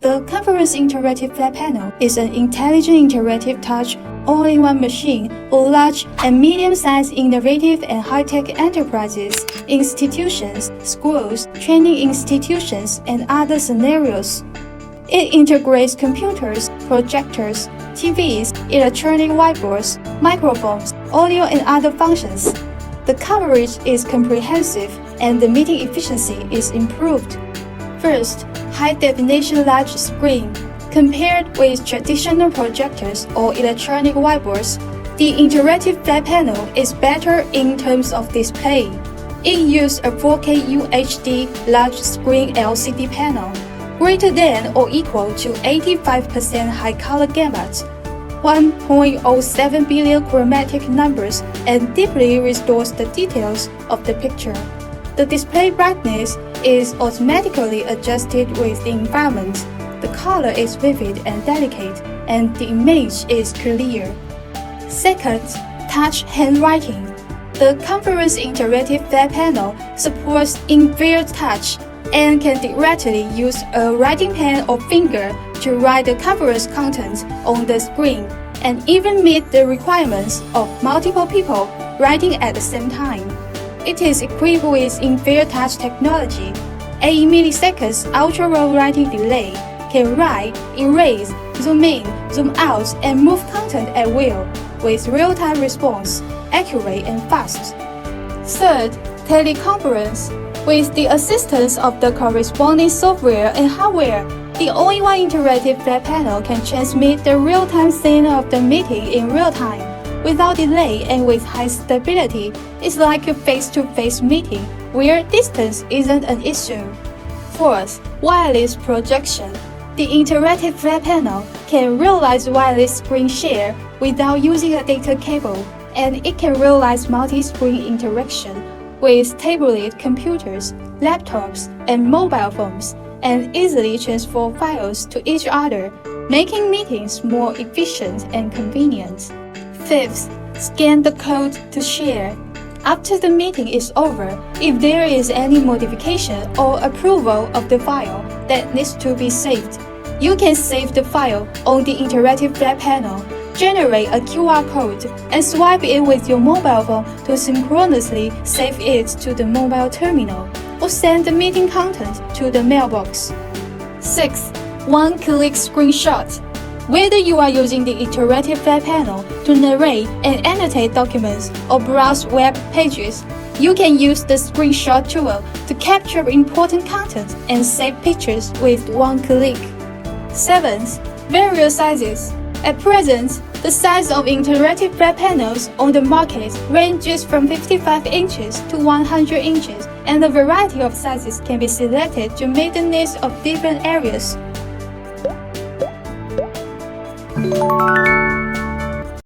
The Conference Interactive Flat Panel is an intelligent interactive touch all-in-one machine for large and medium-sized innovative and high-tech enterprises, institutions, schools, training institutions, and other scenarios. It integrates computers, projectors, TVs, electronic whiteboards, microphones, audio, and other functions. The coverage is comprehensive and the meeting efficiency is improved. First, high-definition large screen. Compared with traditional projectors or electronic whiteboards, the interactive flat panel is better in terms of display. It uses a 4K UHD large screen LCD panel, greater than or equal to 85% high color gamut, 1.07 billion chromatic numbers, and deeply restores the details of the picture. The display brightness is automatically adjusted with the environment. The color is vivid and delicate, and the image is clear. Second, touch handwriting. The Conference Interactive Flat Panel supports in-field touch and can directly use a writing pen or finger to write the conference content on the screen, and even meet the requirements of multiple people writing at the same time. It is equipped with in-field touch technology. 8 milliseconds ultra-low writing delay can write, erase, zoom in, zoom out, and move content at will, with real-time response, accurate and fast. Third, teleconference. With the assistance of the corresponding software and hardware, the all-in-one interactive flat panel can transmit the real-time scene of the meeting in real time, without delay and with high stability. It's like a face-to-face meeting, where distance isn't an issue. Fourth, wireless projection. The interactive flat panel can realize wireless screen share without using a data cable, and it can realize multi-screen interaction with tablet computers, laptops, and mobile phones, and easily transfer files to each other, making meetings more efficient and convenient. Fifth, scan the code to share. After the meeting is over, if there is any modification or approval of the file that needs to be saved, you can save the file on the interactive flat panel, generate a QR code, and swipe it with your mobile phone to synchronously save it to the mobile terminal, or send the meeting content to the mailbox. Sixth, one-click screenshot. Whether you are using the interactive flat panel to narrate and annotate documents or browse web pages, you can use the screenshot tool to capture important content and save pictures with one click. Seventh, various sizes. At present, the size of interactive flat panels on the market ranges from 55 inches to 100 inches, and a variety of sizes can be selected to meet the needs of different areas.